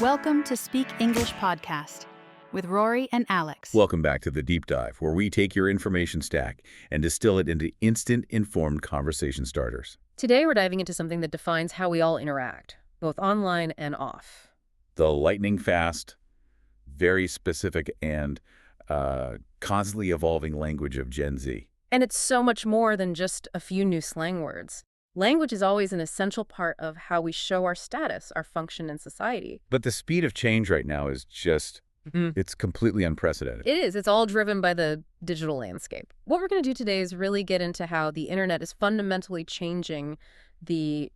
Welcome to Speak English Podcast with Rory and Alex. Welcome back to The Deep Dive, where we take your information stack and distill it into instant, informed conversation starters. Today we're diving into something that defines how we all interact, both online and off. The lightning fast, very specific, and constantly evolving language of Gen Z. And it's so much more than just a few new slang words. Language is always an essential part of how we show our status, our function in society. But the speed of change right now is just, it's completely unprecedented. It is. It's all driven by the digital landscape. What we're going to do today is really get into how the internet is fundamentally changing the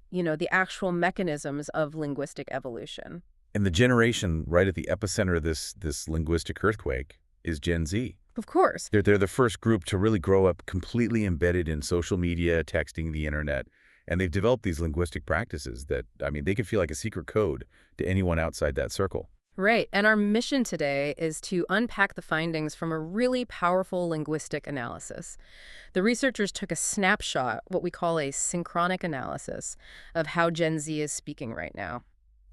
actual mechanisms of linguistic evolution. And the generation right at the epicenter of this linguistic earthquake is Gen Z. Of course. They're the first group to really grow up completely embedded in social media, texting, the internet. And they've developed these linguistic practices that, they could feel like a secret code to anyone outside that circle. Right. And our mission today is to unpack the findings from a really powerful linguistic analysis. The researchers took a snapshot, what we call a synchronic analysis, of how Gen Z is speaking right now.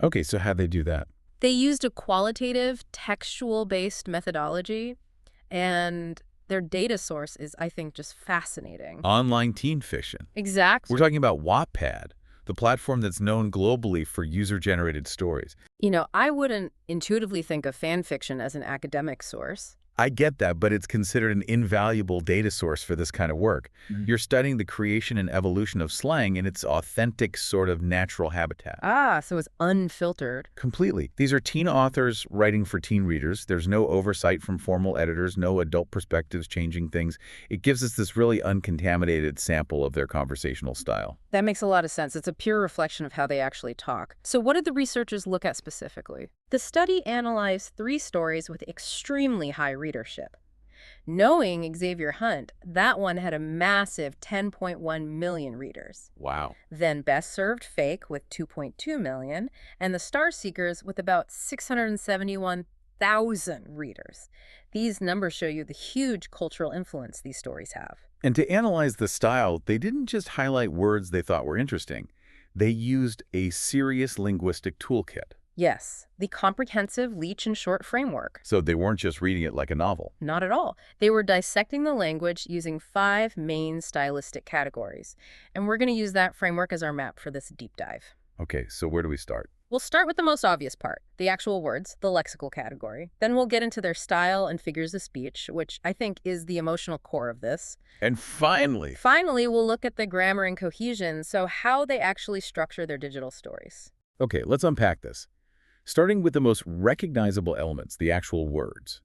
Okay, so how'd they do that? They used a qualitative, textual-based methodology, and their data source is, I think, just fascinating. Online teen fiction. Exactly. We're talking about Wattpad, the platform that's known globally for user-generated stories. I wouldn't intuitively think of fan fiction as an academic source. I get that, but it's considered an invaluable data source for this kind of work. You're studying the creation and evolution of slang in its authentic sort of natural habitat. So it's unfiltered. Completely. These are teen authors writing for teen readers. There's no oversight from formal editors, no adult perspectives changing things. It gives us this really uncontaminated sample of their conversational style. That makes a lot of sense. It's a pure reflection of how they actually talk. So what did the researchers look at specifically? The study analyzed 3 stories with extremely high readership. Knowing Xavier Hunt, that one had a massive 10.1 million readers. Wow. Then Best Served Fake with 2.2 million, and The Star Seekers with about 671,000 readers. These numbers show you the huge cultural influence these stories have. And to analyze the style, they didn't just highlight words they thought were interesting. They used a serious linguistic toolkit. Yes, the comprehensive Leach and Short framework. So they weren't just reading it like a novel. Not at all. They were dissecting the language using 5 main stylistic categories. And we're going to use that framework as our map for this deep dive. Okay, so where do we start? We'll start with the most obvious part, the actual words, the lexical category. Then we'll get into their style and figures of speech, which I think is the emotional core of this. And finally, we'll look at the grammar and cohesion, so how they actually structure their digital stories. Okay, let's unpack this. Starting with the most recognizable elements, the actual words.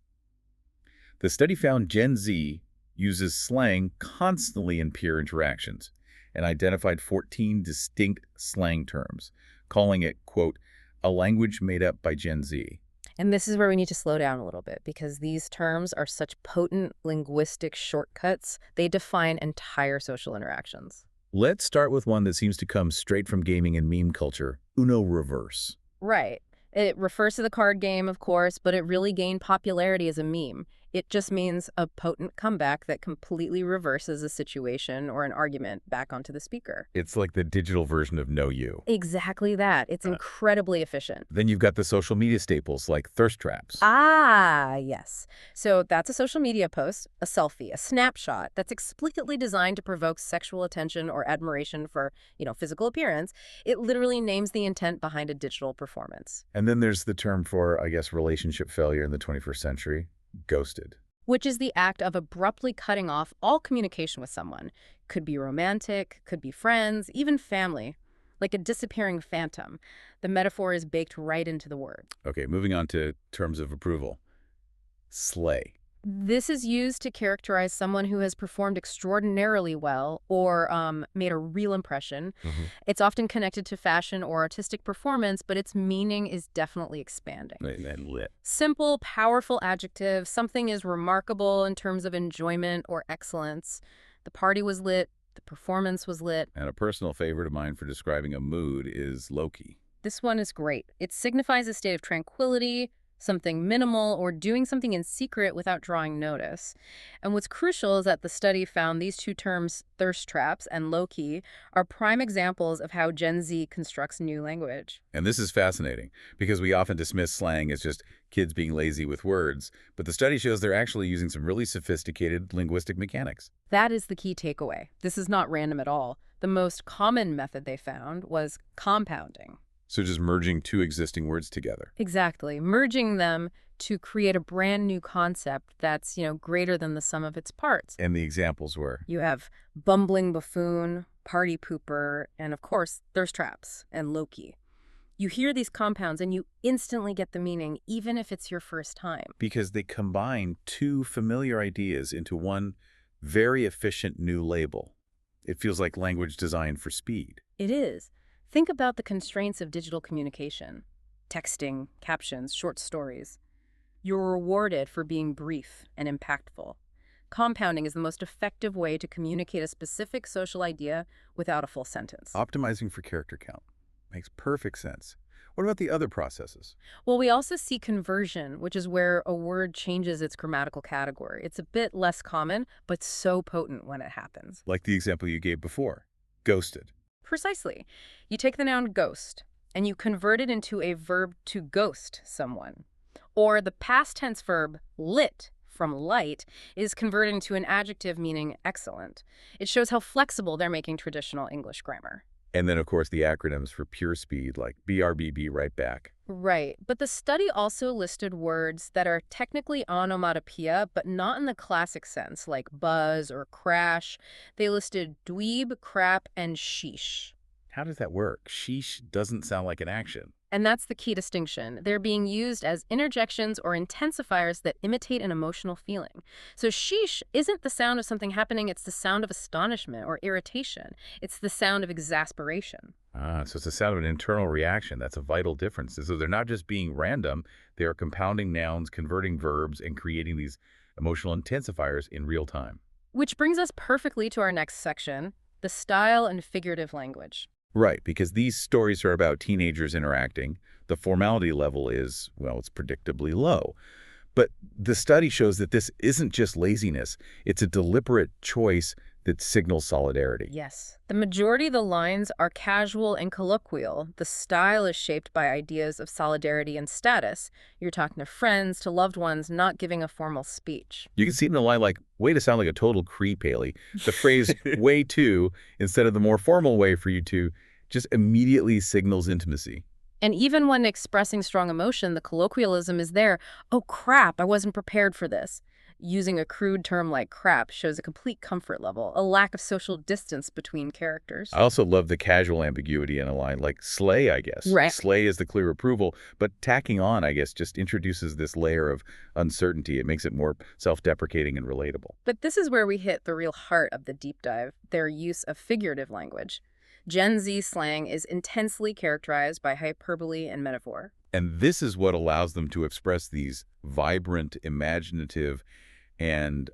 The study found Gen Z uses slang constantly in peer interactions and identified 14 distinct slang terms, calling it, quote, a language made up by Gen Z. And this is where we need to slow down a little bit because these terms are such potent linguistic shortcuts. They define entire social interactions. Let's start with one that seems to come straight from gaming and meme culture, Uno reverse. Right. It refers to the card game, of course, but it really gained popularity as a meme. It just means a potent comeback that completely reverses a situation or an argument back onto the speaker. It's like the digital version of Know You. Exactly that. It's incredibly efficient. Then you've got the social media staples like thirst traps. Yes. So that's a social media post, a selfie, a snapshot that's explicitly designed to provoke sexual attention or admiration for, physical appearance. It literally names the intent behind a digital performance. And then there's the term for, relationship failure in the 21st century. Ghosted. Which is the act of abruptly cutting off all communication with someone. Could be romantic, could be friends, even family. Like a disappearing phantom. The metaphor is baked right into the word. Okay, moving on to terms of approval. Slay. This is used to characterize someone who has performed extraordinarily well or made a real impression. It's often connected to fashion or artistic performance, but its meaning is definitely expanding. And lit. Simple, powerful adjective. Something is remarkable in terms of enjoyment or excellence. The party was lit. The performance was lit. And a personal favorite of mine for describing a mood is low-key. This one is great. It signifies a state of tranquility, something minimal, or doing something in secret without drawing notice. And what's crucial is that the study found these two terms, thirst traps and low-key, are prime examples of how Gen Z constructs new language. And this is fascinating because we often dismiss slang as just kids being lazy with words, but the study shows they're actually using some really sophisticated linguistic mechanics. That is the key takeaway. This is not random at all. The most common method they found was compounding. So just merging two existing words together. Exactly. Merging them to create a brand new concept that's, greater than the sum of its parts. And the examples were? You have bumbling buffoon, party pooper, and of course, thirst traps and low-key. You hear these compounds and you instantly get the meaning, even if it's your first time. Because they combine two familiar ideas into one very efficient new label. It feels like language designed for speed. It is. Think about the constraints of digital communication. Texting, captions, short stories. You're rewarded for being brief and impactful. Compounding is the most effective way to communicate a specific social idea without a full sentence. Optimizing for character count. Makes perfect sense. What about the other processes? Well, we also see conversion, which is where a word changes its grammatical category. It's a bit less common, but so potent when it happens. Like the example you gave before. Ghosted. Precisely. You take the noun ghost, and you convert it into a verb to ghost someone. Or the past tense verb lit from light is converted into an adjective meaning excellent. It shows how flexible they're making traditional English grammar. And then, of course, the acronyms for pure speed, like BRBB, right back. Right. But the study also listed words that are technically onomatopoeia, but not in the classic sense, like buzz or crash. They listed dweeb, crap, and sheesh. How does that work? Sheesh doesn't sound like an action. And that's the key distinction. They're being used as interjections or intensifiers that imitate an emotional feeling. So sheesh isn't the sound of something happening, it's the sound of astonishment or irritation. It's the sound of exasperation. So it's the sound of an internal reaction. That's a vital difference. So they're not just being random, they are compounding nouns, converting verbs, and creating these emotional intensifiers in real time. Which brings us perfectly to our next section, the style and figurative language. Right, because these stories are about teenagers interacting. The formality level is, well, it's predictably low. But the study shows that this isn't just laziness. It's a deliberate choice that signals solidarity. Yes. The majority of the lines are casual and colloquial. The style is shaped by ideas of solidarity and status. You're talking to friends, to loved ones, not giving a formal speech. You can see it in a line like, way to sound like a total creep, Haley. The phrase, way to, instead of the more formal way for you to, just immediately signals intimacy. And even when expressing strong emotion, the colloquialism is there. Oh, crap, I wasn't prepared for this. Using a crude term like crap shows a complete comfort level, a lack of social distance between characters. I also love the casual ambiguity in a line like slay, I guess. Right. Slay is the clear approval, but tacking on, I guess, just introduces this layer of uncertainty. It makes it more self-deprecating and relatable. But this is where we hit the real heart of the deep dive, their use of figurative language. Gen Z slang is intensely characterized by hyperbole and metaphor. And this is what allows them to express these vibrant, imaginative, and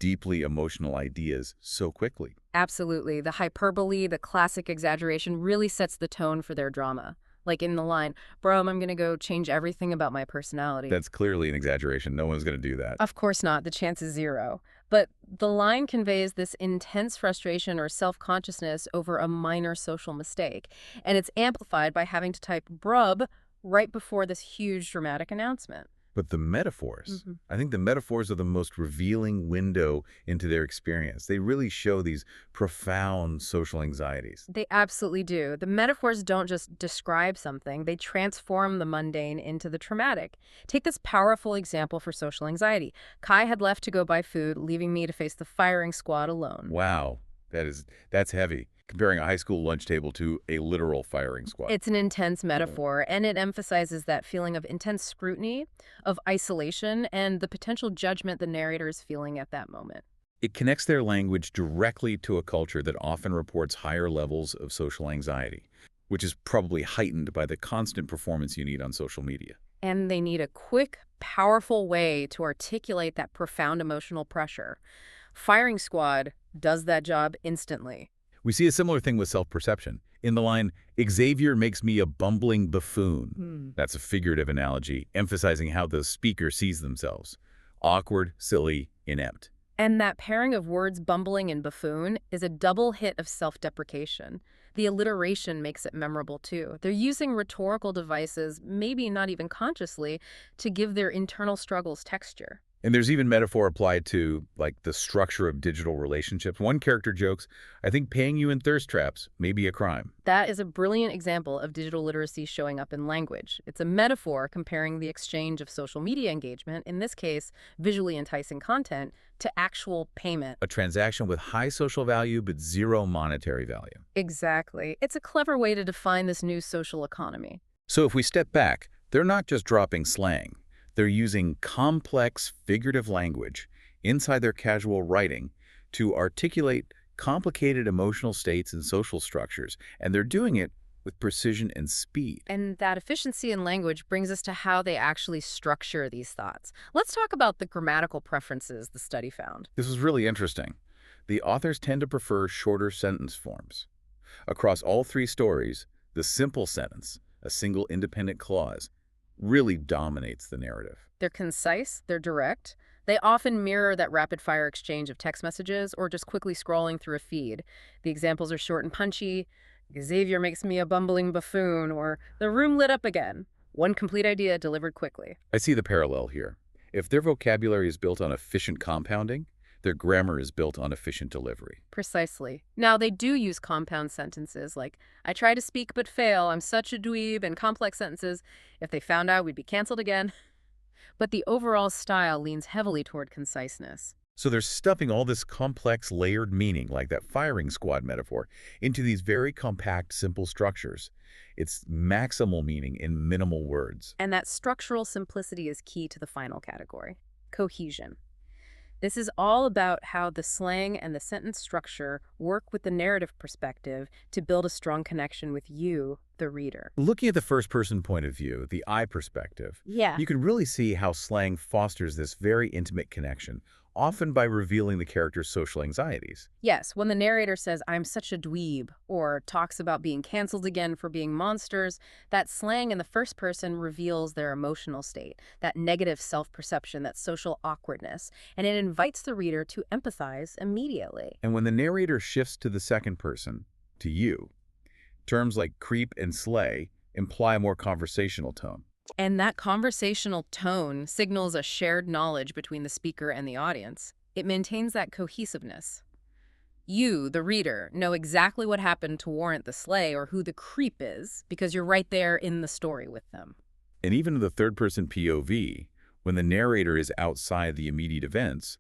deeply emotional ideas so quickly. Absolutely. The hyperbole, the classic exaggeration, really sets the tone for their drama. Like in the line, bro, I'm going to go change everything about my personality. That's clearly an exaggeration. No one's going to do that. Of course not. The chance is zero. But the line conveys this intense frustration or self-consciousness over a minor social mistake. And it's amplified by having to type brub right before this huge dramatic announcement. But the metaphors, I think the metaphors are the most revealing window into their experience. They really show these profound social anxieties. They absolutely do. The metaphors don't just describe something, they transform the mundane into the traumatic. Take this powerful example for social anxiety. Kai had left to go buy food, leaving me to face the firing squad alone. Wow, that's heavy. Comparing a high school lunch table to a literal firing squad. It's an intense metaphor, and it emphasizes that feeling of intense scrutiny, of isolation, and the potential judgment the narrator is feeling at that moment. It connects their language directly to a culture that often reports higher levels of social anxiety, which is probably heightened by the constant performance you need on social media. And they need a quick, powerful way to articulate that profound emotional pressure. Firing squad does that job instantly. We see a similar thing with self-perception. In the line, Xavier makes me a bumbling buffoon. That's a figurative analogy, emphasizing how the speaker sees themselves. Awkward, silly, inept. And that pairing of words bumbling and buffoon is a double hit of self-deprecation. The alliteration makes it memorable too. They're using rhetorical devices, maybe not even consciously, to give their internal struggles texture. And there's even metaphor applied to, like, the structure of digital relationships. One character jokes, I think paying you in thirst traps may be a crime. That is a brilliant example of digital literacy showing up in language. It's a metaphor comparing the exchange of social media engagement, in this case, visually enticing content, to actual payment. A transaction with high social value but zero monetary value. Exactly. It's a clever way to define this new social economy. So if we step back, they're not just dropping slang. They're using complex figurative language inside their casual writing to articulate complicated emotional states and social structures, and they're doing it with precision and speed. And that efficiency in language brings us to how they actually structure these thoughts. Let's talk about the grammatical preferences the study found. This was really interesting. The authors tend to prefer shorter sentence forms. Across all three stories, the simple sentence, a single independent clause, really dominates the narrative. They're concise, they're direct. They often mirror that rapid-fire exchange of text messages or just quickly scrolling through a feed. The examples are short and punchy. Xavier makes me a bumbling buffoon, or the room lit up again. One complete idea delivered quickly. I see the parallel here. If their vocabulary is built on efficient compounding, their grammar is built on efficient delivery. Precisely. Now, they do use compound sentences like, I try to speak but fail, I'm such a dweeb, and complex sentences. If they found out, we'd be canceled again. But the overall style leans heavily toward conciseness. So they're stuffing all this complex, layered meaning, like that firing squad metaphor, into these very compact, simple structures. It's maximal meaning in minimal words. And that structural simplicity is key to the final category, cohesion. This is all about how the slang and the sentence structure work with the narrative perspective to build a strong connection with you, the reader. Looking at the first-person point of view, the I perspective, Yeah. you can really see how slang fosters this very intimate connection, often by revealing the character's social anxieties. Yes, when the narrator says, I'm such a dweeb, or talks about being canceled again for being monsters, that slang in the first person reveals their emotional state, that negative self-perception, that social awkwardness, and it invites the reader to empathize immediately. And when the narrator shifts to the second person, to you, terms like creep and slay imply a more conversational tone. And that conversational tone signals a shared knowledge between the speaker and the audience. It maintains that cohesiveness. You, the reader, know exactly what happened to warrant the slay or who the creep is because you're right there in the story with them. And even in the third-person POV, when the narrator is outside the immediate events,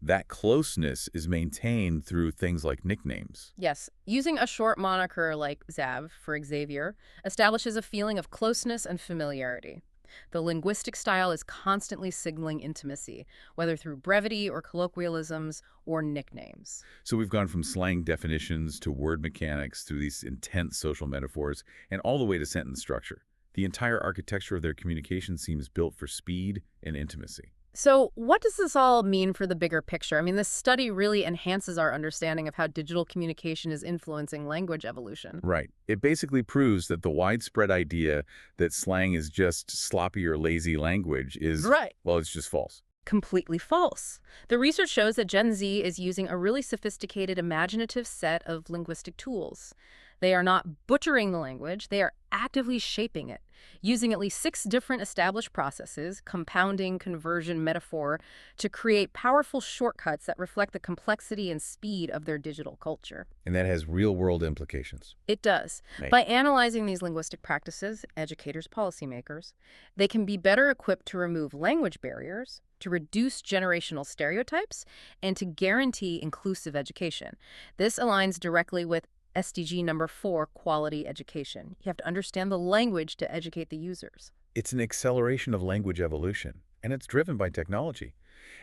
that closeness is maintained through things like nicknames. Yes, using a short moniker like Zav for Xavier establishes a feeling of closeness and familiarity. The linguistic style is constantly signaling intimacy, whether through brevity or colloquialisms or nicknames. So we've gone from slang definitions to word mechanics through these intense social metaphors and all the way to sentence structure. The entire architecture of their communication seems built for speed and intimacy. So what does this all mean for the bigger picture? I mean, this study really enhances our understanding of how digital communication is influencing language evolution. Right. It basically proves that the widespread idea that slang is just sloppy or lazy language is, Right. well, it's just false. Completely false. The research shows that Gen Z is using a really sophisticated, imaginative set of linguistic tools. They are not butchering the language, they are actively shaping it, using at least 6 different established processes, compounding, conversion, metaphor, to create powerful shortcuts that reflect the complexity and speed of their digital culture. And that has real-world implications. It does. Right. By analyzing these linguistic practices, educators, policymakers, they can be better equipped to remove language barriers, to reduce generational stereotypes, and to guarantee inclusive education. This aligns directly with SDG number 4, quality education. You have to understand the language to educate the users. It's an acceleration of language evolution, and it's driven by technology.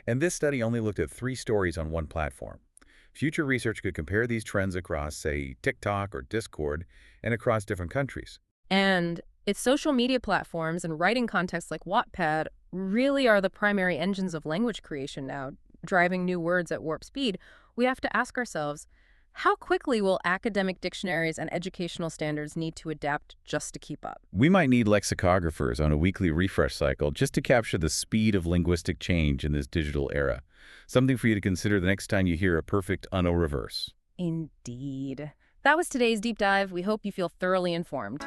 And this study only looked at 3 stories on one platform. Future research could compare these trends across, say, TikTok or Discord, and across different countries. And if social media platforms and writing contexts like Wattpad really are the primary engines of language creation now, driving new words at warp speed, we have to ask ourselves, How quickly will academic dictionaries and educational standards need to adapt just to keep up? We might need lexicographers on a weekly refresh cycle just to capture the speed of linguistic change in this digital era. Something for you to consider the next time you hear a perfect UNO reverse. Indeed. That was today's deep dive. We hope you feel thoroughly informed.